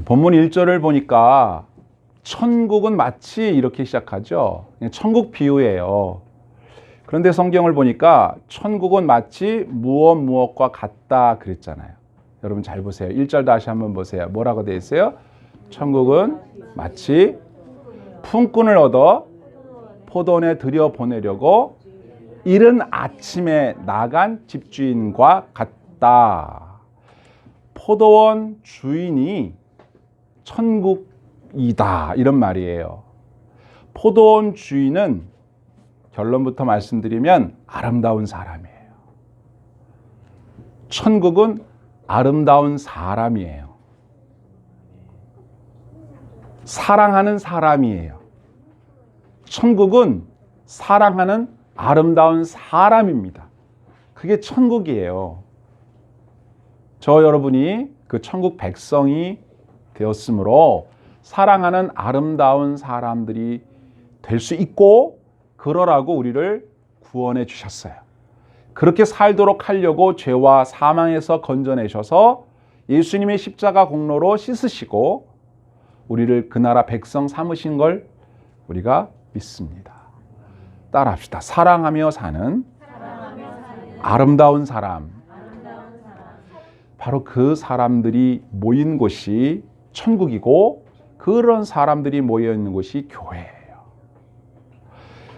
본문 1절을 보니까 천국은 마치 이렇게 시작하죠. 천국 비유예요. 그런데 성경을 보니까 천국은 마치 무엇과 같다 그랬잖아요. 여러분 잘 보세요. 1절 다시 한번 보세요. 뭐라고 되어 있어요? 천국은 마치 품꾼을 얻어 포도원에 들여보내려고 이른 아침에 나간 집주인과 같다. 포도원 주인이 천국이다 이런 말이에요. 포도원 주인은 결론부터 말씀드리면 아름다운 사람이에요. 천국은 아름다운 사람이에요. 사랑하는 사람이에요. 천국은 사랑하는 아름다운 사람입니다. 그게 천국이에요. 저 여러분이 그 천국 백성이 되었으므로 사랑하는 아름다운 사람들이 될 수 있고 그러라고 우리를 구원해 주셨어요. 그렇게 살도록 하려고 죄와 사망에서 건져내셔서 예수님의 십자가 공로로 씻으시고 우리를 그 나라 백성 삼으신 걸 우리가 믿습니다. 따라합시다. 사랑하며 사는 아름다운 사람. 바로 그 사람들이 모인 곳이 천국이고 그런 사람들이 모여 있는 곳이 교회예요.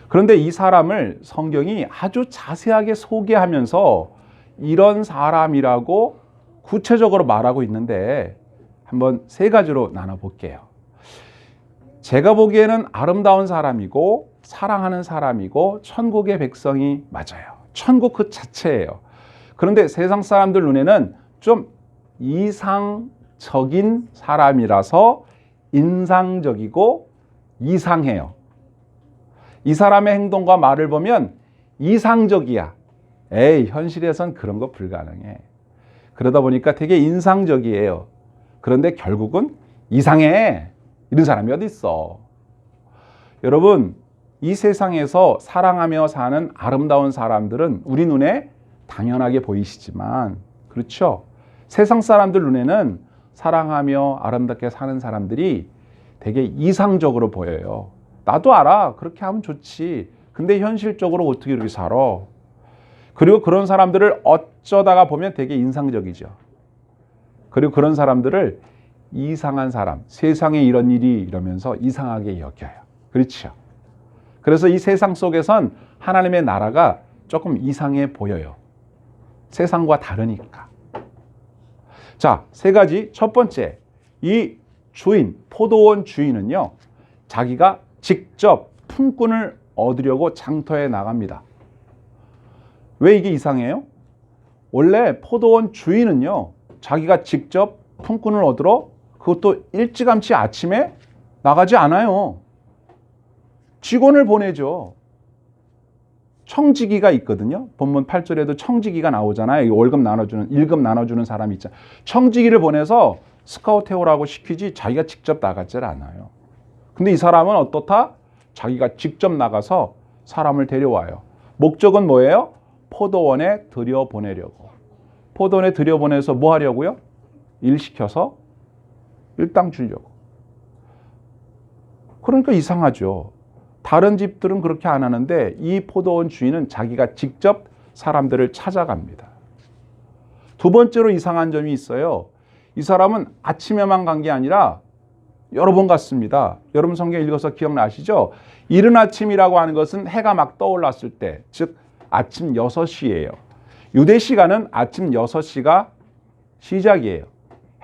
그런데 이 사람을 성경이 아주 자세하게 소개하면서 이런 사람이라고 구체적으로 말하고 있는데 한번 세 가지로 나눠볼게요. 제가 보기에는 아름다운 사람이고 사랑하는 사람이고 천국의 백성이 맞아요. 천국 그 자체예요. 그런데 세상 사람들 눈에는 좀 이상적인 사람이라서 인상적이고 이상해요. 이 사람의 행동과 말을 보면 이상적이야. 에이, 현실에선 그런 거 불가능해. 그러다 보니까 되게 인상적이에요. 그런데 결국은 이상해. 이런 사람이 어디 있어? 여러분, 이 세상에서 사랑하며 사는 아름다운 사람들은 우리 눈에 당연하게 보이시지만, 그렇죠? 세상 사람들 눈에는 사랑하며 아름답게 사는 사람들이 되게 이상적으로 보여요. 나도 알아. 그렇게 하면 좋지. 근데 현실적으로 어떻게 이렇게 살아? 그리고 그런 사람들을 어쩌다가 보면 되게 인상적이죠. 그리고 그런 사람들을 이상한 사람, 세상에 이런 일이 이러면서 이상하게 여겨요. 그렇죠? 그래서 이 세상 속에선 하나님의 나라가 조금 이상해 보여요. 세상과 다르니까. 자, 세 가지. 첫 번째, 이 주인, 포도원 주인은요, 자기가 직접 품꾼을 얻으려고 장터에 나갑니다. 왜 이게 이상해요? 원래 포도원 주인은요, 자기가 직접 품꾼을 얻으러 그것도 일찌감치 아침에 나가지 않아요. 직원을 보내죠. 청지기가 있거든요. 본문 8절에도 청지기가 나오잖아요. 월급 나눠주는, 일급 나눠주는 사람이 있잖아요. 청지기를 보내서 스카우트 해오라고 시키지 자기가 직접 나가질 않아요. 근데 이 사람은 어떻다? 자기가 직접 나가서 사람을 데려와요. 목적은 뭐예요? 포도원에 들여보내려고. 포도원에 들여보내서 뭐 하려고요? 일 시켜서 일당 주려고. 그러니까 이상하죠. 다른 집들은 그렇게 안 하는데 이 포도원 주인은 자기가 직접 사람들을 찾아갑니다. 두 번째로 이상한 점이 있어요. 이 사람은 아침에만 간 게 아니라 여러 번 갔습니다. 여러분 성경 읽어서 기억나시죠? 이른 아침이라고 하는 것은 해가 막 떠올랐을 때, 즉 아침 6시예요. 유대 시간은 아침 6시가 시작이에요.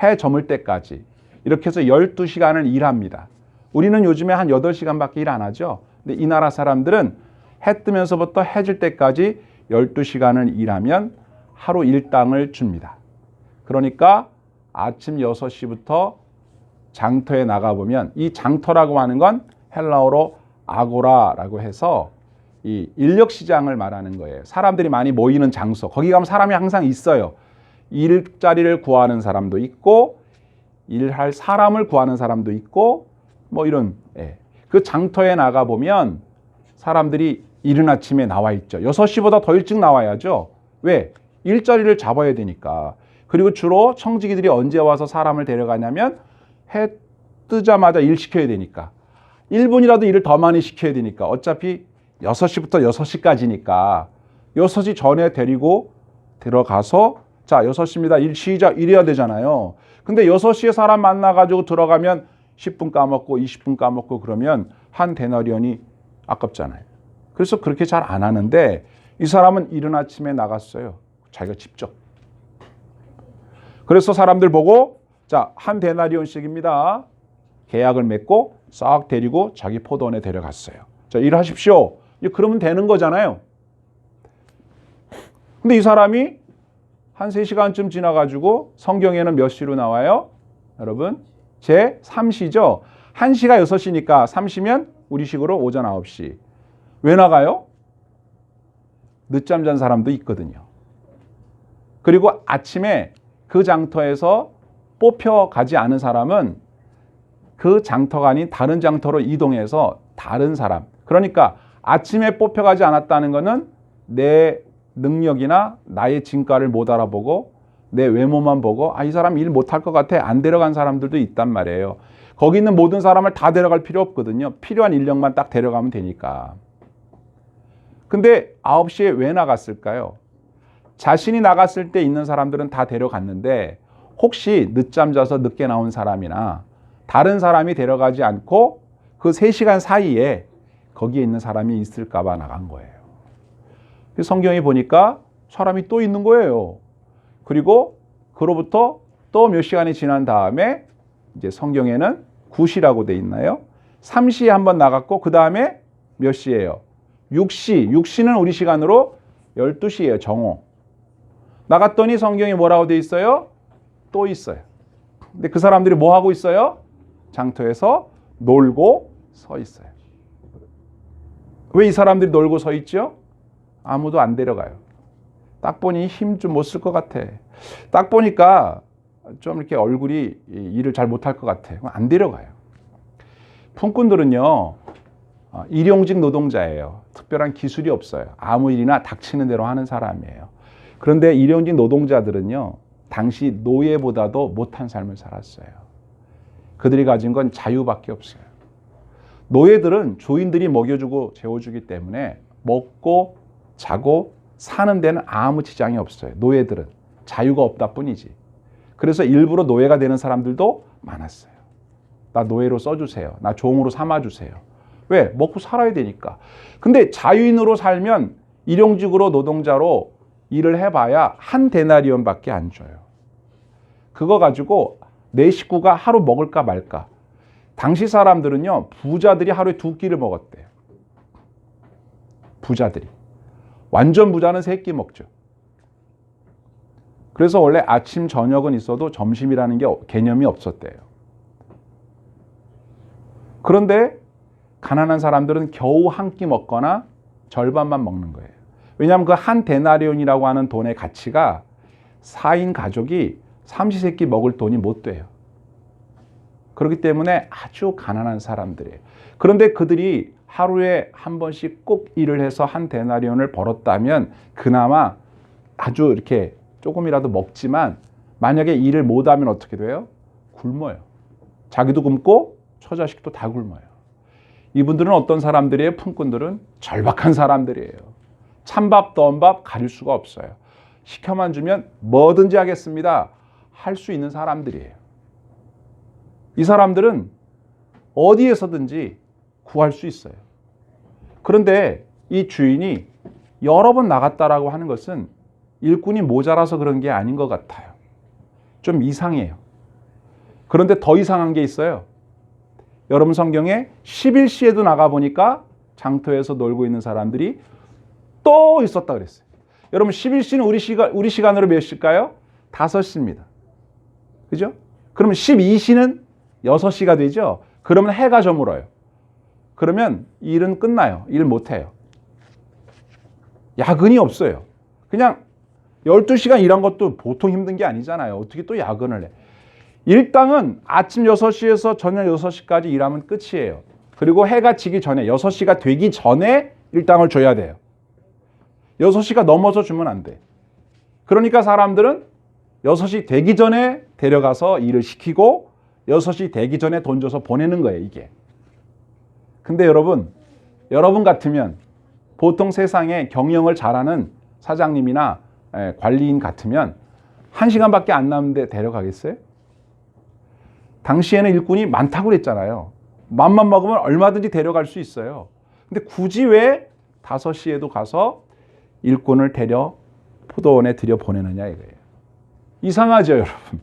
해 저물 때까지. 이렇게 해서 12시간을 일합니다. 우리는 요즘에 한 8시간밖에 일 안 하죠. 근데 이 나라 사람들은 해 뜨면서부터 해 질 때까지 12시간을 일하면 하루 일당을 줍니다. 그러니까 아침 6시부터 장터에 나가보면, 이 장터라고 하는 건 헬라어로 아고라라고 해서 이 인력시장을 말하는 거예요. 사람들이 많이 모이는 장소. 거기 가면 사람이 항상 있어요. 일자리를 구하는 사람도 있고 일할 사람을 구하는 사람도 있고 뭐 이런. 그 장터에 나가보면 사람들이 이른 아침에 나와 있죠. 6시보다 더 일찍 나와야죠. 왜? 일자리를 잡아야 되니까. 그리고 주로 청지기들이 언제 와서 사람을 데려가냐면 해 뜨자마자 일 시켜야 되니까 1분이라도 일을 더 많이 시켜야 되니까 어차피 6시부터 6시까지니까 6시 전에 데리고 들어가서 자 6시입니다. 일 시작 이래야 되잖아요. 근데 6시에 사람 만나가지고 들어가면 10분 까먹고 20분 까먹고 그러면 한 데나리온이 아깝잖아요. 그래서 그렇게 잘 안 하는데 이 사람은 이른 아침에 나갔어요. 자기가 직접. 그래서 사람들 보고 자, 한 데나리온씩입니다. 계약을 맺고 싹 데리고 자기 포도원에 데려갔어요. 자, 일하십시오. 그러면 되는 거잖아요. 근데 이 사람이 한 3시간쯤 지나가지고 성경에는 몇 시로 나와요? 여러분, 제 3시죠. 1시가 6시니까 3시면 우리식으로 오전 9시. 왜 나가요? 늦잠 잔 사람도 있거든요. 그리고 아침에 그 장터에서 뽑혀가지 않은 사람은 그 장터가 아닌 다른 장터로 이동해서 다른 사람. 그러니까 아침에 뽑혀가지 않았다는 것은 내 능력이나 나의 진가를 못 알아보고 내 외모만 보고 이 사람 일 못할 것 같아 안 데려간 사람들도 있단 말이에요. 거기 있는 모든 사람을 다 데려갈 필요 없거든요. 필요한 인력만 딱 데려가면 되니까. 근데 9시에 왜 나갔을까요? 자신이 나갔을 때 있는 사람들은 다 데려갔는데 혹시 늦잠 자서 늦게 나온 사람이나 다른 사람이 데려가지 않고 그 3시간 사이에 거기에 있는 사람이 있을까 봐 나간 거예요. 성경에 보니까 사람이 또 있는 거예요. 그리고 그로부터 또 몇 시간이 지난 다음에 이제 성경에는 9시라고 돼 있나요? 3시에 한번 나갔고 그 다음에 몇 시예요? 6시. 6시는 우리 시간으로 12시예요. 정오. 나갔더니 성경에 뭐라고 돼 있어요? 또 있어요. 근데 그 사람들이 뭐 하고 있어요? 장터에서 놀고 서 있어요. 왜 이 사람들이 놀고 서 있죠? 아무도 안 데려가요. 딱 보니 힘 좀 못 쓸 것 같아. 딱 보니까 좀 이렇게 얼굴이 일을 잘 못할 것 같아. 안 데려가요. 품꾼들은요, 일용직 노동자예요. 특별한 기술이 없어요. 아무 일이나 닥치는 대로 하는 사람이에요. 그런데 일용직 노동자들은요, 당시 노예보다도 못한 삶을 살았어요. 그들이 가진 건 자유밖에 없어요. 노예들은 주인들이 먹여주고 재워주기 때문에 먹고 자고 사는 데는 아무 지장이 없어요. 노예들은 자유가 없다 뿐이지. 그래서 일부러 노예가 되는 사람들도 많았어요. 나 노예로 써주세요. 나 종으로 삼아주세요. 왜? 먹고 살아야 되니까. 근데 자유인으로 살면 일용직으로 노동자로 일을 해봐야 한 데나리온밖에 안 줘요. 그거 가지고 내 식구가 하루 먹을까 말까. 당시 사람들은요, 부자들이 하루에 2끼를 먹었대요. 부자들이. 완전 부자는 3끼 먹죠. 그래서 원래 아침, 저녁은 있어도 점심이라는 게 개념이 없었대요. 그런데 가난한 사람들은 겨우 한 끼 먹거나 절반만 먹는 거예요. 왜냐하면 그 한 데나리온이라고 하는 돈의 가치가 4인 가족이 삼시세끼 먹을 돈이 못 돼요. 그렇기 때문에 아주 가난한 사람들이에요. 그런데 그들이 하루에 한 번씩 꼭 일을 해서 한 데나리온을 벌었다면 그나마 아주 이렇게 조금이라도 먹지만 만약에 일을 못하면 어떻게 돼요? 굶어요. 자기도 굶고 처자식도 다 굶어요. 이분들은 어떤 사람들이에요? 품꾼들은 절박한 사람들이에요. 찬밥, 더운밥 가릴 수가 없어요. 시켜만 주면 뭐든지 하겠습니다. 할 수 있는 사람들이에요. 이 사람들은 어디에서든지 구할 수 있어요. 그런데 이 주인이 여러 번 나갔다라고 하는 것은 일꾼이 모자라서 그런 게 아닌 것 같아요. 좀 이상해요. 그런데 더 이상한 게 있어요. 여러분 성경에 11시에도 나가보니까 장터에서 놀고 있는 사람들이 또 있었다 그랬어요. 여러분 11시는 우리 시간으로 몇 시일까요? 5시입니다. 그죠? 그러면 12시는 6시가 되죠? 그러면 해가 저물어요. 그러면 일은 끝나요. 일 못해요. 야근이 없어요. 그냥 12시간 일한 것도 보통 힘든 게 아니잖아요. 어떻게 또 야근을 해. 일당은 아침 6시에서 저녁 6시까지 일하면 끝이에요. 그리고 해가 지기 전에 6시가 되기 전에 일당을 줘야 돼요. 6시가 넘어서 주면 안 돼. 그러니까 사람들은 6시 되기 전에 데려가서 일을 시키고 6시 되기 전에 돈 줘서 보내는 거예요, 이게. 근데 여러분 같으면 보통 세상에 경영을 잘하는 사장님이나 관리인 같으면 1시간밖에 안 남는데 데려가겠어요? 당시에는 일꾼이 많다고 그랬잖아요. 맘만 먹으면 얼마든지 데려갈 수 있어요. 근데 굳이 왜 5시에도 가서 일꾼을 데려 포도원에 들여보내느냐 이거예요. 이상하죠, 여러분?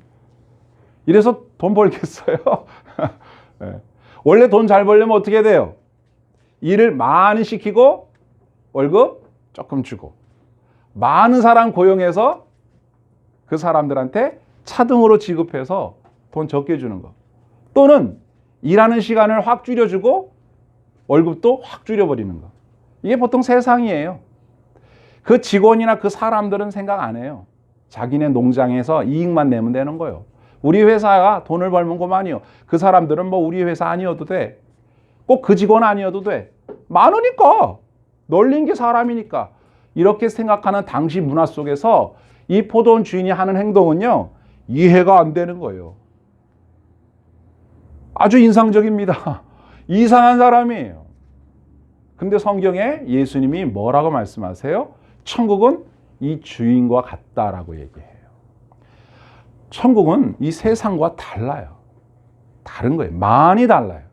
이래서 돈 벌겠어요? 네. 원래 돈 잘 벌려면 어떻게 돼요? 일을 많이 시키고 월급 조금 주고 많은 사람 고용해서 그 사람들한테 차등으로 지급해서 돈 적게 주는 거. 또는 일하는 시간을 확 줄여주고 월급도 확 줄여버리는 거. 이게 보통 세상이에요. 그 직원이나 그 사람들은 생각 안 해요. 자기네 농장에서 이익만 내면 되는 거예요. 우리 회사가 돈을 벌는 것만이요. 그 사람들은 뭐 우리 회사 아니어도 돼. 꼭 그 직원 아니어도 돼. 많으니까. 널린 게 사람이니까. 이렇게 생각하는 당시 문화 속에서 이 포도원 주인이 하는 행동은요, 이해가 안 되는 거예요. 아주 인상적입니다. 이상한 사람이에요. 근데 성경에 예수님이 뭐라고 말씀하세요? 천국은 이 주인과 같다라고 얘기해요. 천국은 이 세상과 달라요. 다른 거예요. 많이 달라요.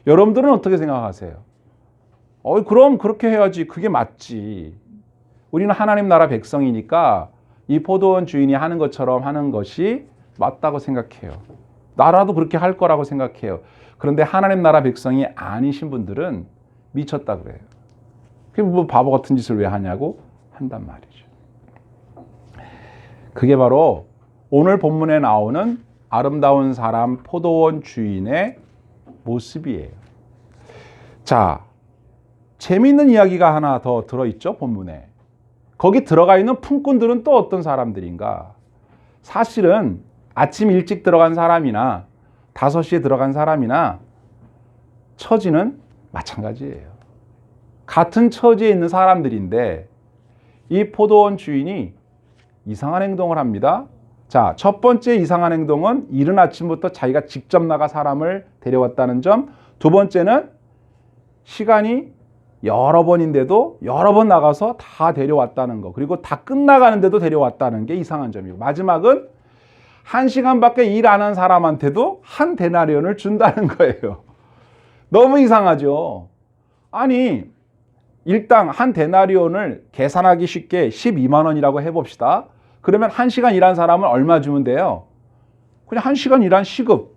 여러분들은 어떻게 생각하세요? 그럼 그렇게 해야지. 그게 맞지. 우리는 하나님 나라 백성이니까 이 포도원 주인이 하는 것처럼 하는 것이 맞다고 생각해요. 나라도 그렇게 할 거라고 생각해요. 그런데 하나님 나라 백성이 아니신 분들은 미쳤다 그래요. 그게 뭐 바보 같은 짓을 왜 하냐고 한단 말이죠. 그게 바로 오늘 본문에 나오는 아름다운 사람 포도원 주인의 모습이에요. 자, 재미있는 이야기가 하나 더 들어있죠, 본문에. 거기 들어가 있는 품꾼들은 또 어떤 사람들인가? 사실은 아침 일찍 들어간 사람이나 5시에 들어간 사람이나 처지는 마찬가지예요. 같은 처지에 있는 사람들인데 이 포도원 주인이 이상한 행동을 합니다. 자, 첫 번째 이상한 행동은 이른 아침부터 자기가 직접 나가 사람을 데려왔다는 점. 두 번째는 시간이 여러 번인데도 여러 번 나가서 다 데려왔다는 거. 그리고 다 끝나가는데도 데려왔다는 게 이상한 점이고. 마지막은 1시간밖에 일 안 한 사람한테도 한 데나리온을 준다는 거예요. 너무 이상하죠. 아니, 일당 한 데나리온을 계산하기 쉽게 12만 원이라고 해봅시다. 그러면 1시간 일한 사람은 얼마 주면 돼요? 그냥 1시간 일한 시급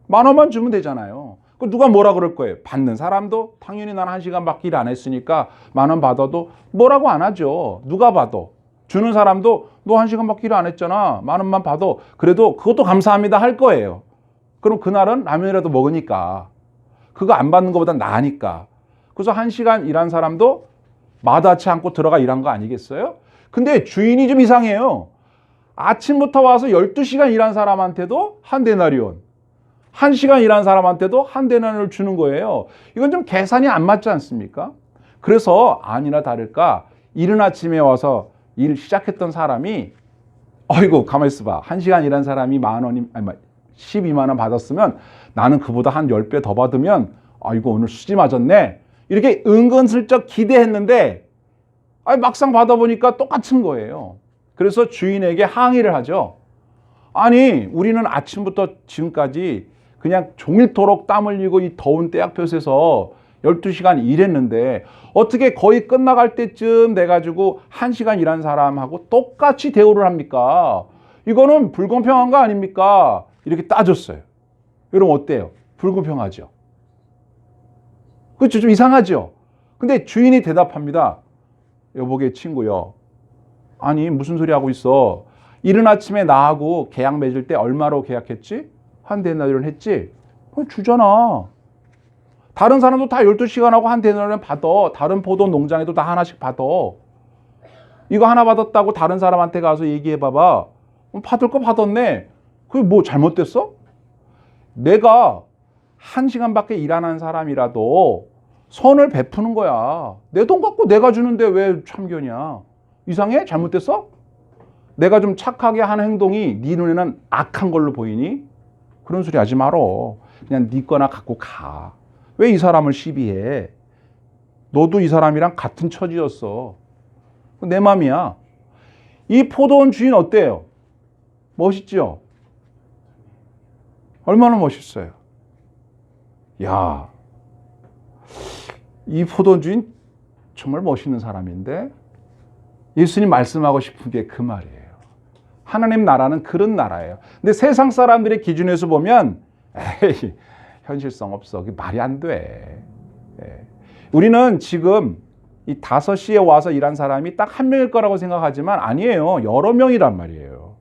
10,000원만 주면 되잖아요. 그 누가 뭐라 그럴 거예요? 받는 사람도 당연히 난 1시간밖에 일 안 했으니까 10,000원 받아도 뭐라고 안 하죠. 누가 봐도. 주는 사람도 너 1시간밖에 일 안 했잖아. 10,000원만 받아. 그래도 그것도 감사합니다 할 거예요. 그럼 그날은 라면이라도 먹으니까. 그거 안 받는 것보다 나으니까. 그래서 1시간 일한 사람도 마다치 않고 들어가 일한 거 아니겠어요? 근데 주인이 좀 이상해요. 아침부터 와서 12시간 일한 사람한테도 한 데나리온, 1시간 일한 사람한테도 한 데나리온을 주는 거예요. 이건 좀 계산이 안 맞지 않습니까? 그래서 아니나 다를까 이른 아침에 와서 일 시작했던 사람이 어이구 가만히 있어봐. 1시간 일한 사람이 12만 원 받았으면 나는 그보다 한 10배 더 받으면 아이고 오늘 수지 맞았네. 이렇게 은근슬쩍 기대했는데 막상 받아보니까 똑같은 거예요. 그래서 주인에게 항의를 하죠. 아니 우리는 아침부터 지금까지 그냥 종일토록 땀 흘리고 이 더운 때약볕에서 12시간 일했는데 어떻게 거의 끝나갈 때쯤 돼가지고 1시간 일한 사람하고 똑같이 대우를 합니까? 이거는 불공평한 거 아닙니까? 이렇게 따졌어요. 여러분 어때요? 불공평하죠? 그렇죠? 좀 이상하죠? 근데 주인이 대답합니다. 여보게 친구요. 아니 무슨 소리 하고 있어? 이른 아침에 나하고 계약 맺을 때 얼마로 계약했지? 한 데나리온 했지? 주잖아. 다른 사람도 다 12시간 하고 한 데나리온 받아. 다른 포도 농장에도 다 하나씩 받아. 이거 하나 받았다고 다른 사람한테 가서 얘기해 봐봐. 받을 거 받았네. 그게 뭐 잘못됐어? 내가 1시간밖에 일 안 한 사람이라도 선을 베푸는 거야. 내 돈 갖고 내가 주는데 왜 참견이야? 이상해? 잘못됐어? 내가 좀 착하게 하는 행동이 네 눈에는 악한 걸로 보이니? 그런 소리 하지 말어. 그냥 네 거나 갖고 가. 왜 이 사람을 시비해? 너도 이 사람이랑 같은 처지였어. 내 맘이야. 이 포도원 주인 어때요? 멋있죠? 얼마나 멋있어요. 야, 이 포도원 주인 정말 멋있는 사람인데 예수님 말씀하고 싶은 게 그 말이에요. 하나님 나라는 그런 나라예요. 근데 세상 사람들의 기준에서 보면 에이, 현실성 없어. 그게 말이 안 돼. 우리는 지금 이 5시에 와서 일한 사람이 딱 한 명일 거라고 생각하지만 아니에요. 여러 명이란 말이에요.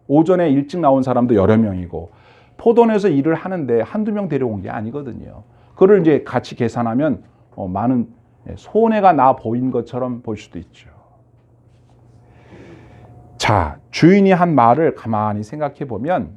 오전에 일찍 나온 사람도 여러 명이고 포도원에서 일을 하는데 한두 명 데려온 게 아니거든요. 그걸 이제 같이 계산하면 많은 손해가 나 보인 것처럼 볼 수도 있죠. 자, 주인이 한 말을 가만히 생각해 보면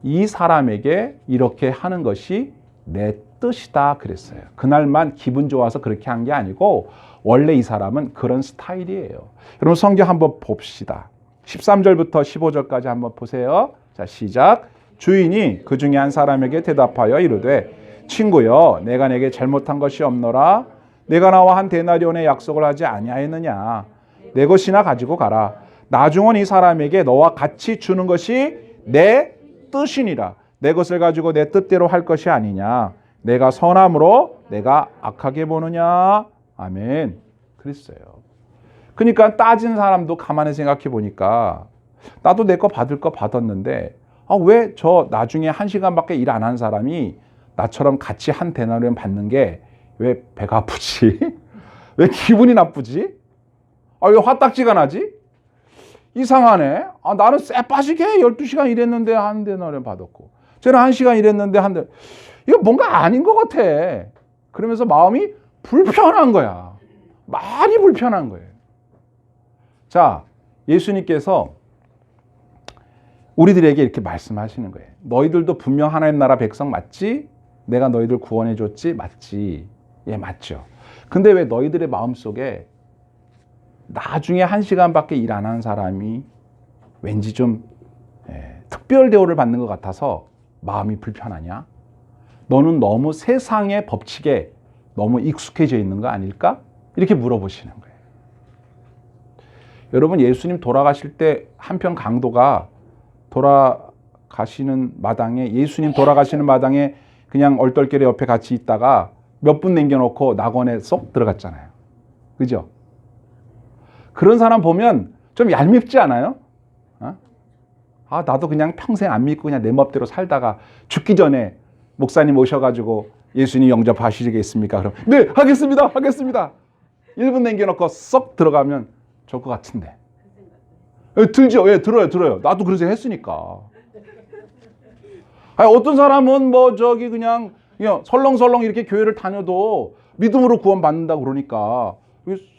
이 사람에게 이렇게 하는 것이 내 뜻이다 그랬어요. 그날만 기분 좋아서 그렇게 한 게 아니고 원래 이 사람은 그런 스타일이에요. 여러분 성경 한번 봅시다. 13절부터 15절까지 한번 보세요. 자, 시작. 주인이 그 중에 한 사람에게 대답하여 이르되 친구여 내가 내게 잘못한 것이 없노라. 내가 나와 한 데나리온의 약속을 하지 아니하였느냐. 내 것이나 가지고 가라. 나중은 이 사람에게 너와 같이 주는 것이 내 뜻이니라. 내 것을 가지고 내 뜻대로 할 것이 아니냐. 내가 선함으로 내가 악하게 보느냐. 아멘. 그랬어요. 그러니까 따진 사람도 가만히 생각해 보니까 나도 내 거 받을 거 받았는데 왜 저 나중에 1시간밖에 일 안 한 사람이 나처럼 같이 한 데나리온 받는 게 왜 배가 아프지? 왜 기분이 나쁘지? 왜 화딱지가 나지? 이상하네. 나는 쎄빠지게 12시간 일했는데 한 데나리온 받았고 쟤는 1시간 일했는데 이거 뭔가 아닌 것 같아. 그러면서 마음이 불편한 거야. 많이 불편한 거예요. 자, 예수님께서 우리들에게 이렇게 말씀하시는 거예요. 너희들도 분명 하나님 나라 백성 맞지? 내가 너희들 구원해 줬지? 맞지? 예, 맞죠. 근데 왜 너희들의 마음속에 나중에 1시간밖에 일 안 한 사람이 왠지 좀 특별 대우를 받는 것 같아서 마음이 불편하냐? 너는 너무 세상의 법칙에 너무 익숙해져 있는 거 아닐까? 이렇게 물어보시는 거예요. 여러분 예수님 돌아가실 때 한편 강도가 돌아가시는 마당에 예수님 돌아가시는 마당에 그냥 얼떨결에 옆에 같이 있다가 몇 분 남겨놓고 낙원에 쏙 들어갔잖아요. 그죠? 그런 사람 보면 좀 얄밉지 않아요? 나도 그냥 평생 안 믿고 그냥 내 멋대로 살다가 죽기 전에 목사님 오셔가지고 예수님 영접하시겠습니까? 그럼 네 하겠습니다. 1분 남겨놓고 쏙 들어가면 좋을 것 같은데. 들죠? 예, 들어요. 나도 그래서 했으니까. 어떤 사람은 그냥 설렁설렁 이렇게 교회를 다녀도 믿음으로 구원받는다 그러니까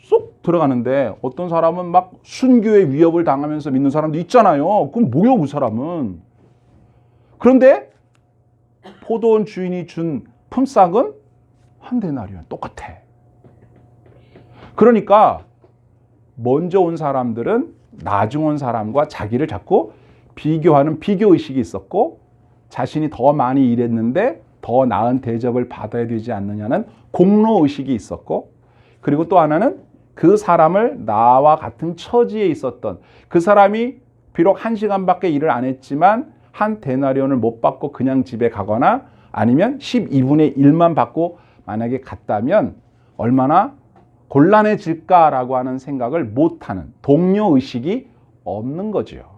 쏙 들어가는데 어떤 사람은 막 순교의 위협을 당하면서 믿는 사람도 있잖아요. 그럼 뭐요, 그 사람은? 그런데 포도원 주인이 준 품삯은 한 데나리온 똑같아. 그러니까 먼저 온 사람들은 나중 온 사람과 자기를 자꾸 비교하는 비교의식이 있었고 자신이 더 많이 일했는데 더 나은 대접을 받아야 되지 않느냐는 공로의식이 있었고 그리고 또 하나는 그 사람을 나와 같은 처지에 있었던 그 사람이 비록 1시간밖에 일을 안 했지만 한 데나리온을 못 받고 그냥 집에 가거나 아니면 12분의 1만 받고 만약에 갔다면 얼마나 곤란해질까라고 하는 생각을 못하는 동료의식이 없는 거죠.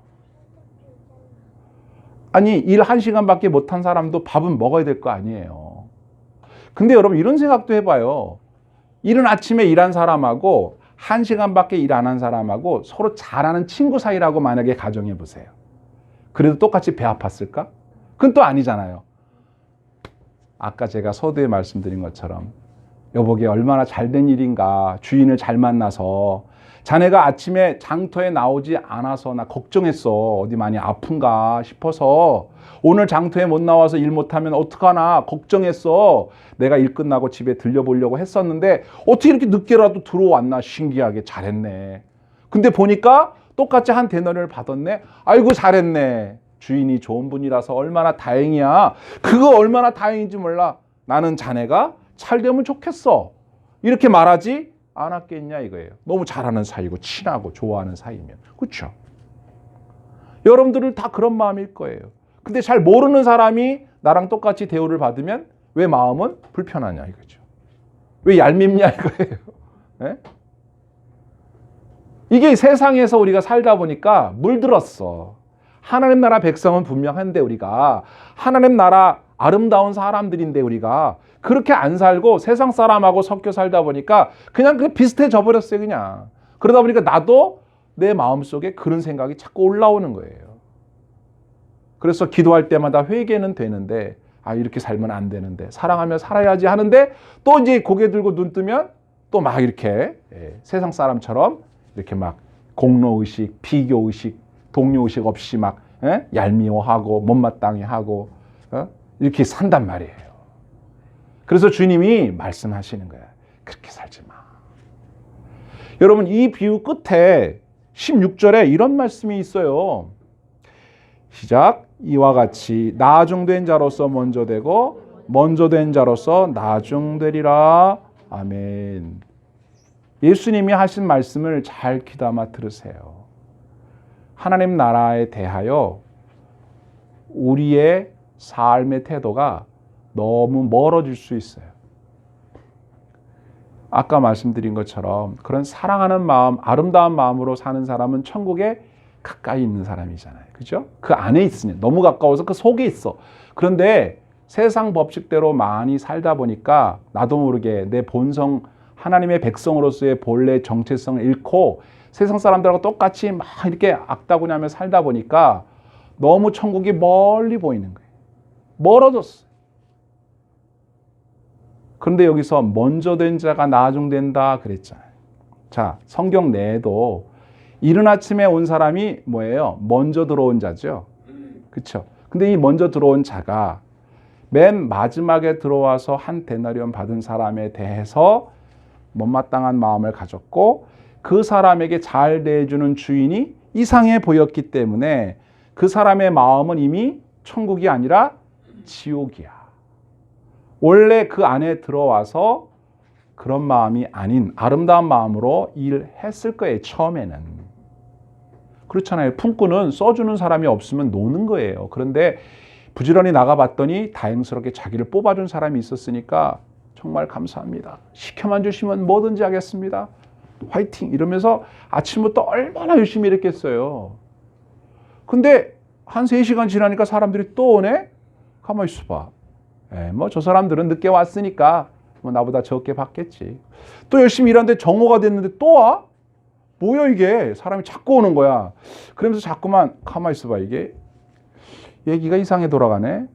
아니 일 1시간밖에 못한 사람도 밥은 먹어야 될 거 아니에요. 근데 여러분 이런 생각도 해봐요. 이른 아침에 일한 사람하고 1시간밖에 일 안 한 사람하고 서로 잘하는 친구 사이라고 만약에 가정해 보세요. 그래도 똑같이 배 아팠을까? 그건 또 아니잖아요. 아까 제가 서두에 말씀드린 것처럼 여보게 얼마나 잘된 일인가. 주인을 잘 만나서 자네가 아침에 장터에 나오지 않아서 나 걱정했어. 어디 많이 아픈가 싶어서 오늘 장터에 못 나와서 일 못하면 어떡하나 걱정했어. 내가 일 끝나고 집에 들려보려고 했었는데 어떻게 이렇게 늦게라도 들어왔나 신기하게 잘했네. 근데 보니까 똑같이 한 데나리온을 받았네. 아이고 잘했네. 주인이 좋은 분이라서 얼마나 다행이야. 그거 얼마나 다행인지 몰라. 나는 자네가 잘 되면 좋겠어. 이렇게 말하지 않았겠냐 이거예요. 너무 잘하는 사이고 친하고 좋아하는 사이면. 그렇죠? 여러분들은 다 그런 마음일 거예요. 근데 잘 모르는 사람이 나랑 똑같이 대우를 받으면 왜 마음은 불편하냐 이거죠. 왜 얄밉냐 이거예요. 네? 이게 세상에서 우리가 살다 보니까 물들었어. 하나님 나라 백성은 분명한데 우리가 하나님 나라 아름다운 사람들인데 우리가 그렇게 안 살고 세상 사람하고 섞여 살다 보니까 그냥 그 비슷해져 버렸어요. 그냥. 그러다 보니까 나도 내 마음속에 그런 생각이 자꾸 올라오는 거예요. 그래서 기도할 때마다 회개는 되는데 이렇게 살면 안 되는데 사랑하며 살아야지 하는데 또 이제 고개 들고 눈 뜨면 또 막 이렇게 세상 사람처럼 이렇게 막 공로의식, 비교의식, 동료의식 없이 막 얄미워하고 못마땅해 하고 이렇게 산단 말이에요. 그래서 주님이 말씀하시는 거야. 그렇게 살지 마. 여러분 이 비유 끝에 16절에 이런 말씀이 있어요. 시작. 이와 같이 나중된 자로서 먼저 되고 먼저 된 자로서 나중되리라. 아멘. 예수님이 하신 말씀을 잘 귀담아 들으세요. 하나님 나라에 대하여 우리의 삶의 태도가 너무 멀어질 수 있어요. 아까 말씀드린 것처럼 그런 사랑하는 마음, 아름다운 마음으로 사는 사람은 천국에 가까이 있는 사람이잖아요. 그죠? 그 안에 있으니 너무 가까워서 그 속에 있어. 그런데 세상 법칙대로 많이 살다 보니까 나도 모르게 내 본성, 하나님의 백성으로서의 본래 정체성을 잃고 세상 사람들하고 똑같이 막 이렇게 악다구니하며 살다 보니까 너무 천국이 멀리 보이는 거예요. 멀어졌어요. 그런데 여기서 먼저 된 자가 나중된다 그랬잖아요. 자, 성경 내에도 이른 아침에 온 사람이 뭐예요? 먼저 들어온 자죠. 그렇죠? 근데 이 먼저 들어온 자가 맨 마지막에 들어와서 한 데나리온 받은 사람에 대해서 못마땅한 마음을 가졌고 그 사람에게 잘 대해주는 주인이 이상해 보였기 때문에 그 사람의 마음은 이미 천국이 아니라 지옥이야. 원래 그 안에 들어와서 그런 마음이 아닌 아름다운 마음으로 일했을 거예요. 처음에는. 그렇잖아요. 품꾼은 써주는 사람이 없으면 노는 거예요. 그런데 부지런히 나가봤더니 다행스럽게 자기를 뽑아준 사람이 있었으니까 정말 감사합니다. 시켜만 주시면 뭐든지 하겠습니다. 화이팅! 이러면서 아침부터 얼마나 열심히 일했겠어요. 근데 한 3시간 지나니까 사람들이 또 오네? 가만히 있어봐. 뭐 저 사람들은 늦게 왔으니까 뭐 나보다 적게 받겠지. 또 열심히 일하는데 정오가 됐는데 또 와? 뭐야 이게? 사람이 자꾸 오는 거야. 그러면서 자꾸만 가만히 있어봐. 이게 얘기가 이상하게 돌아가네.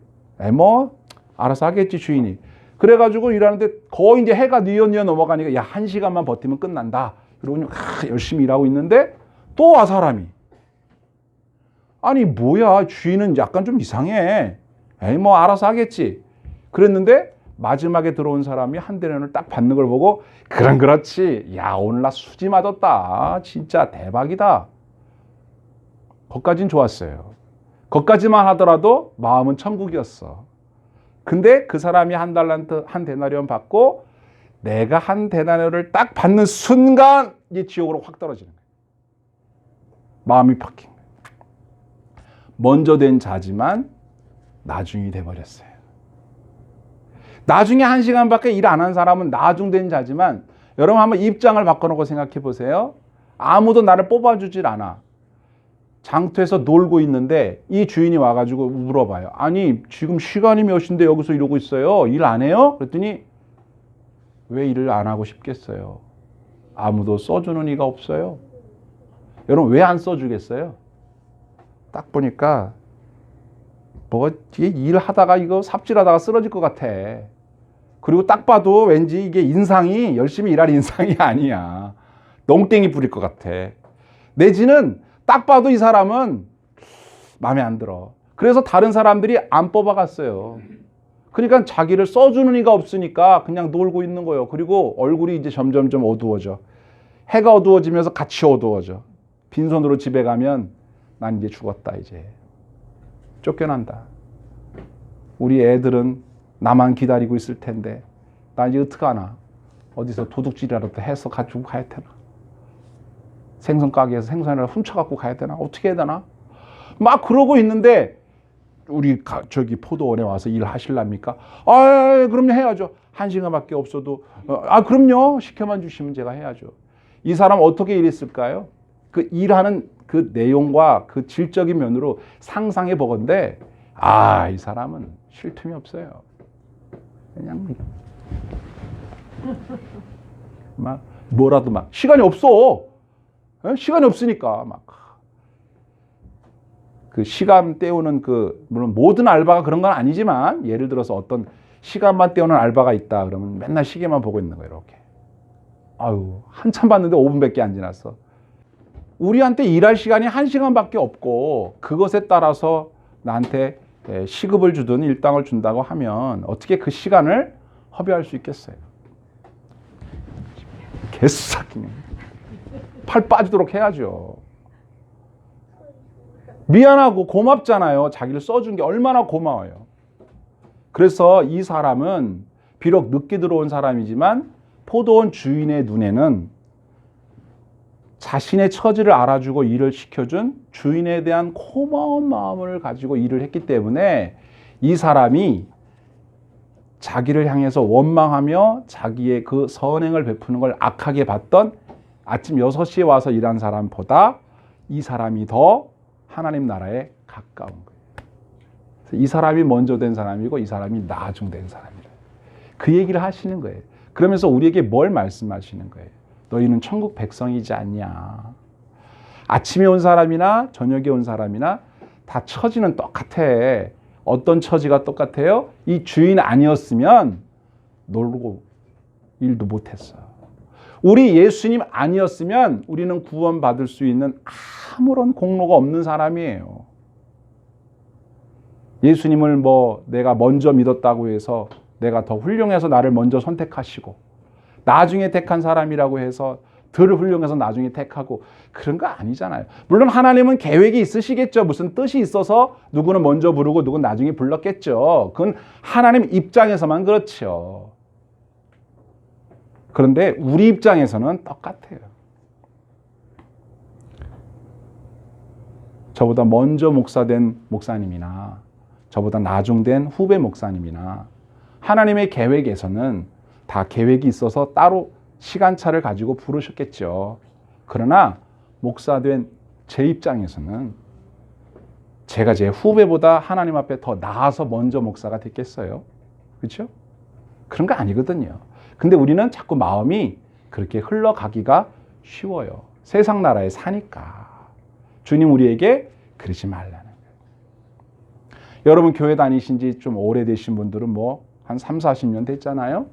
뭐 알아서 하겠지 주인이. 그래가지고 일하는데 거의 이제 해가 뉘엿뉘엿 넘어가니까 야 1시간만 버티면 끝난다. 그러고 열심히 일하고 있는데 또 와 사람이. 아니 뭐야 주인은 약간 좀 이상해. 뭐 알아서 하겠지. 그랬는데 마지막에 들어온 사람이 한 대련을 딱 받는 걸 보고 그럼 그렇지. 야 오늘 나 수지 맞았다. 진짜 대박이다. 거기까진 좋았어요. 거기까지만 하더라도 마음은 천국이었어. 근데 그 사람이 한 달란트, 한 데나리온 받고 내가 한 데나리온을 딱 받는 순간 이 지옥으로 확 떨어지는 거예요. 마음이 바뀐 거예요. 먼저 된 자지만 나중이 돼버렸어요. 나중에 1시간밖에 일 안 한 사람은 나중된 자지만 여러분 한번 입장을 바꿔놓고 생각해 보세요. 아무도 나를 뽑아주질 않아. 장터에서 놀고 있는데 이 주인이 와가지고 물어봐요. 아니 지금 시간이 몇인데 여기서 이러고 있어요? 일 안 해요? 그랬더니 왜 일을 안 하고 싶겠어요? 아무도 써주는 이가 없어요. 여러분 왜 안 써주겠어요? 딱 보니까 뭐 일하다가 이거 삽질하다가 쓰러질 것 같아. 그리고 딱 봐도 왠지 이게 인상이 열심히 일할 인상이 아니야. 농땡이 부릴 것 같아. 내지는 딱 봐도 이 사람은 마음에 안 들어. 그래서 다른 사람들이 안 뽑아갔어요. 그러니까 자기를 써주는 이가 없으니까 그냥 놀고 있는 거예요. 그리고 얼굴이 이제 점점점 어두워져. 해가 어두워지면서 같이 어두워져. 빈손으로 집에 가면 난 이제 죽었다 이제. 쫓겨난다. 우리 애들은 나만 기다리고 있을 텐데 나 이제 어떡하나. 어디서 도둑질이라도 해서 가지고 가야 되나. 생선 가게에서 생선을 훔쳐갖고 가야 되나. 어떻게 해야 되나. 막 그러고 있는데 우리 저기 포도원에 와서 일하실랍니까? 그럼요 해야죠. 1시간밖에 없어도 그럼요 시켜만 주시면 제가 해야죠. 이 사람 어떻게 일했을까요? 그 일하는 그 내용과 그 질적인 면으로 상상해 보건대 이 사람은 쉴 틈이 없어요. 그냥 막 뭐라도 막 시간이 없어. 시간이 없으니까 막 그 시간 때우는 물론 모든 알바가 그런 건 아니지만 예를 들어서 어떤 시간만 때우는 알바가 있다 그러면 맨날 시계만 보고 있는 거예요. 이렇게. 한참 봤는데 5분밖에 안 지났어. 우리한테 일할 시간이 1시간밖에 없고 그것에 따라서 나한테 시급을 주든 일당을 준다고 하면 어떻게 그 시간을 허비할 수 있겠어요? 개수삭이네. 팔 빠지도록 해야죠. 미안하고 고맙잖아요. 자기를 써준 게 얼마나 고마워요. 그래서 이 사람은 비록 늦게 들어온 사람이지만 포도원 주인의 눈에는 자신의 처지를 알아주고 일을 시켜준 주인에 대한 고마운 마음을 가지고 일을 했기 때문에 이 사람이 자기를 향해서 원망하며 자기의 그 선행을 베푸는 걸 악하게 봤던 아침 6시에 와서 일한 사람보다 이 사람이 더 하나님 나라에 가까운 거예요. 이 사람이 먼저 된 사람이고 이 사람이 나중된 사람이라. 그 얘기를 하시는 거예요. 그러면서 우리에게 뭘 말씀하시는 거예요? 너희는 천국 백성이지 않냐. 아침에 온 사람이나 저녁에 온 사람이나 다 처지는 똑같아. 어떤 처지가 똑같아요? 이 주인 아니었으면 놀고 일도 못했어. 우리 예수님 아니었으면 우리는 구원받을 수 있는 아무런 공로가 없는 사람이에요. 예수님을 내가 먼저 믿었다고 해서 내가 더 훌륭해서 나를 먼저 선택하시고 나중에 택한 사람이라고 해서 덜 훌륭해서 나중에 택하고 그런 거 아니잖아요. 물론 하나님은 계획이 있으시겠죠. 무슨 뜻이 있어서 누구는 먼저 부르고 누구는 나중에 불렀겠죠. 그건 하나님 입장에서만 그렇죠. 그런데 우리 입장에서는 똑같아요. 저보다 먼저 목사된 목사님이나 저보다 나중된 후배 목사님이나 하나님의 계획에서는 다 계획이 있어서 따로 시간차를 가지고 부르셨겠죠. 그러나 목사된 제 입장에서는 제가 제 후배보다 하나님 앞에 더 나아서 먼저 목사가 됐겠어요? 그렇죠? 그런 거 아니거든요. 근데 우리는 자꾸 마음이 그렇게 흘러가기가 쉬워요. 세상 나라에 사니까. 주님 우리에게 그러지 말라는 거예요. 여러분 교회 다니신 지 좀 오래되신 분들은 한 3, 40년 됐잖아요.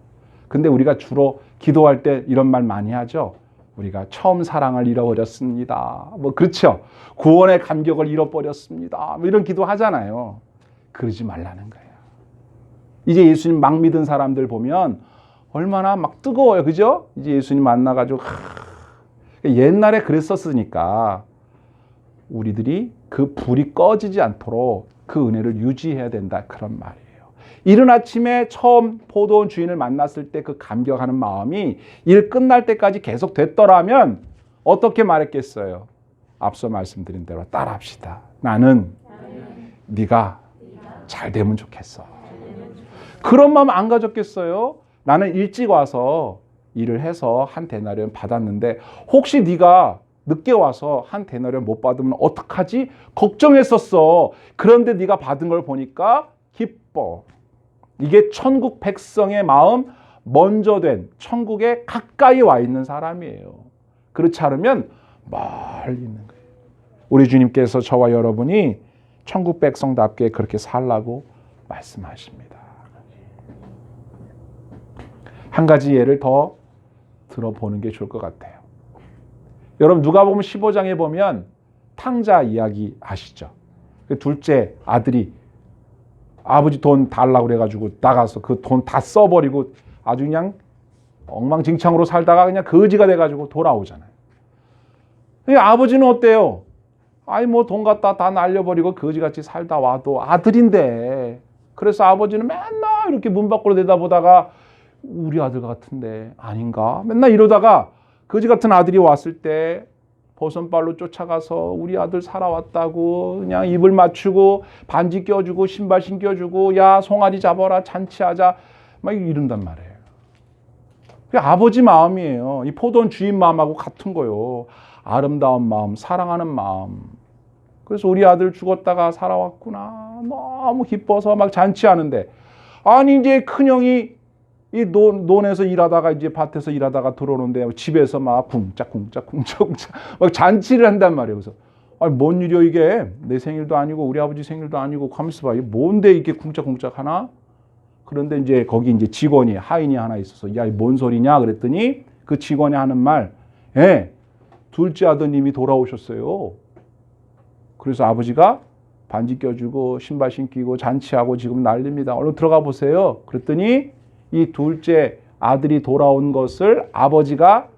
근데 우리가 주로 기도할 때 이런 말 많이 하죠. 우리가 처음 사랑을 잃어버렸습니다. 그렇죠. 구원의 감격을 잃어버렸습니다. 이런 기도 하잖아요. 그러지 말라는 거예요. 이제 예수님 막 믿은 사람들 보면 얼마나 막 뜨거워요. 그죠? 이제 예수님 만나가지고 옛날에 그랬었으니까 우리들이 그 불이 꺼지지 않도록 그 은혜를 유지해야 된다. 그런 말이에요. 이른 아침에 처음 포도원 주인을 만났을 때 그 감격하는 마음이 일 끝날 때까지 계속 됐더라면 어떻게 말했겠어요? 앞서 말씀드린 대로 따라합시다. 나는 네가 잘 되면 좋겠어. 그런 마음 안 가졌겠어요? 나는 일찍 와서 일을 해서 한 데나리온 받았는데 혹시 네가 늦게 와서 한 데나리온 못 받으면 어떡하지? 걱정했었어. 그런데 네가 받은 걸 보니까 기뻐. 이게 천국 백성의 마음 먼저 된 천국에 가까이 와 있는 사람이에요. 그렇지 않으면 멀리 있는 거예요. 우리 주님께서 저와 여러분이 천국 백성답게 그렇게 살라고 말씀하십니다. 한 가지 예를 더 들어보는 게 좋을 것 같아요. 여러분 누가복음 15장에 보면 탕자 이야기 아시죠? 그 둘째 아들이 아버지 돈 달라고 그래가지고 나가서 그 돈 다 써버리고 아주 그냥 엉망진창으로 살다가 그냥 거지가 돼가지고 돌아오잖아요. 아버지는 어때요? 아이 뭐 돈 갖다 다 날려버리고 거지같이 살다 와도 아들인데, 그래서 아버지는 맨날 이렇게 문 밖으로 내다보다가 우리 아들 같은데 아닌가 맨날 이러다가 거지 같은 아들이 왔을 때 버선발로 쫓아가서 우리 아들 살아왔다고 그냥 입을 맞추고 반지 껴주고 신발 신겨주고 야 송아지 잡아라 잔치하자 막 이런단 말이에요. 그게 아버지 마음이에요. 이 포도원 주인 마음하고 같은 거요. 아름다운 마음, 사랑하는 마음. 그래서 우리 아들 죽었다가 살아왔구나 너무 기뻐서 막 잔치하는데, 아니 이제 큰형이 이 논에서 일하다가 이제 밭에서 일하다가 들어오는데 집에서 막 쿵짝쿵짝 막 잔치를 한단 말이에요. 그래서 아니 뭔 일이야 이게, 내 생일도 아니고 우리 아버지 생일도 아니고 가만있어 봐, 이게 뭔데 이렇게 쿵짝쿵짝 하나? 그런데 이제 거기 이제 직원이 하인이 하나 있어서 야 뭔 소리냐 그랬더니 그 직원이 하는 말, 둘째 아드님이 돌아오셨어요. 그래서 아버지가 반지 껴주고 신발 신기고 잔치하고 지금 난립니다. 얼른 들어가 보세요. 그랬더니 이 둘째 아들이 돌아온 것을 아버지가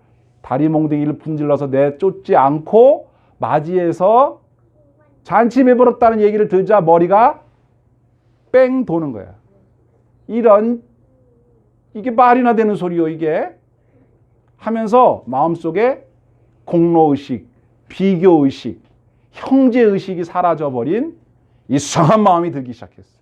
다리 몽둥이를 분질러서 내쫓지 않고 맞이해서 잔치매버렸다는 얘기를 듣자 머리가 뺑 도는 거야. 이런, 이게 말이나 되는 소리요 이게? 하면서 마음속에 공로의식, 비교의식, 형제의식이 사라져버린 이상한 마음이 들기 시작했어요.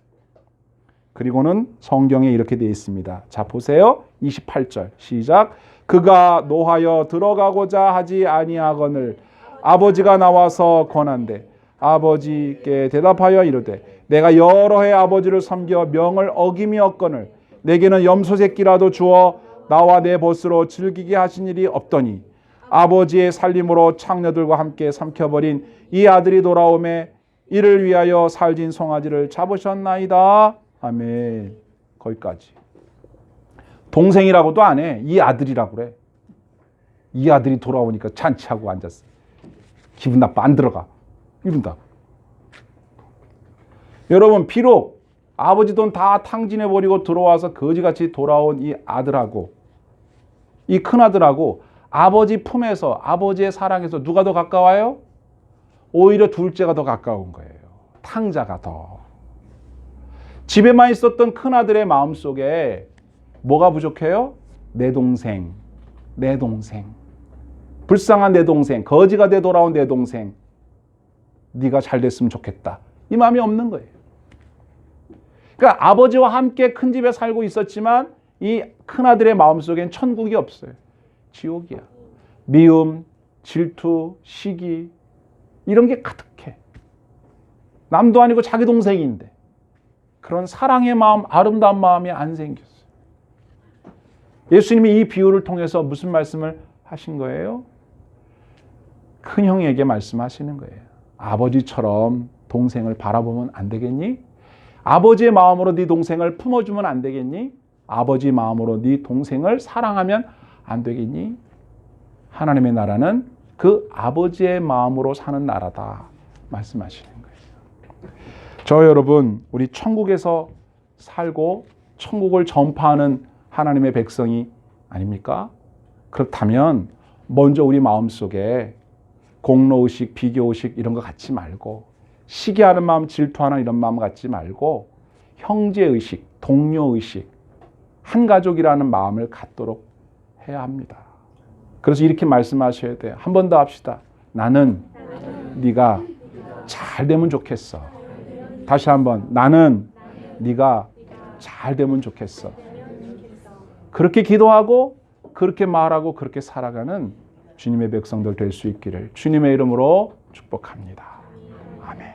그리고는 성경에 이렇게 되어 있습니다. 자 보세요. 28절 시작. 그가 노하여 들어가고자 하지 아니하거늘 아버지가 나와서 권한대 아버지께 대답하여 이르되 내가 여러 해 아버지를 섬겨 명을 어김이었거늘 내게는 염소 새끼라도 주어 나와 내 벗으로 즐기게 하신 일이 없더니 아버지의 살림으로 창녀들과 함께 삼켜버린 이 아들이 돌아오매 이를 위하여 살진 송아지를 잡으셨나이다. 아멘. 거기까지. 동생이라고도 안 해. 이 아들이라고 그래. 이 아들이 돌아오니까 잔치하고 앉았어. 기분 나빠 안 들어가. 이런다. 여러분 비록 아버지 돈 다 탕진해버리고 들어와서 거지같이 돌아온 이 아들하고 이 큰아들하고 아버지 품에서 아버지의 사랑에서 누가 더 가까워요? 오히려 둘째가 더 가까운 거예요. 탕자가 더. 집에만 있었던 큰아들의 마음속에 뭐가 부족해요? 내 동생, 내 동생. 불쌍한 내 동생, 거지가 돼 돌아온 내 동생. 네가 잘 됐으면 좋겠다. 이 마음이 없는 거예요. 그러니까 아버지와 함께 큰 집에 살고 있었지만 이 큰아들의 마음속엔 천국이 없어요. 지옥이야. 미움, 질투, 시기 이런 게 가득해. 남도 아니고 자기 동생인데 그런 사랑의 마음, 아름다운 마음이 안 생겼어요. 예수님이 이 비유를 통해서 무슨 말씀을 하신 거예요? 큰형에게 말씀하시는 거예요. 아버지처럼 동생을 바라보면 안 되겠니? 아버지의 마음으로 네 동생을 품어주면 안 되겠니? 아버지 마음으로 네 동생을 사랑하면 안 되겠니? 하나님의 나라는 그 아버지의 마음으로 사는 나라다 말씀하시는 거예요. 저 여러분, 우리 천국에서 살고 천국을 전파하는 하나님의 백성이 아닙니까? 그렇다면 먼저 우리 마음속에 공로의식, 비교의식 이런 거 갖지 말고 시기하는 마음, 질투하는 이런 마음 갖지 말고 형제의식, 동료의식, 한 가족이라는 마음을 갖도록 해야 합니다. 그래서 이렇게 말씀하셔야 돼요. 한 번 더 합시다. 나는 네가 잘 되면 좋겠어. 다시 한번. 나는 네가 잘 되면 좋겠어. 그렇게 기도하고 그렇게 말하고 그렇게 살아가는 주님의 백성들 될 수 있기를 주님의 이름으로 축복합니다. 아멘.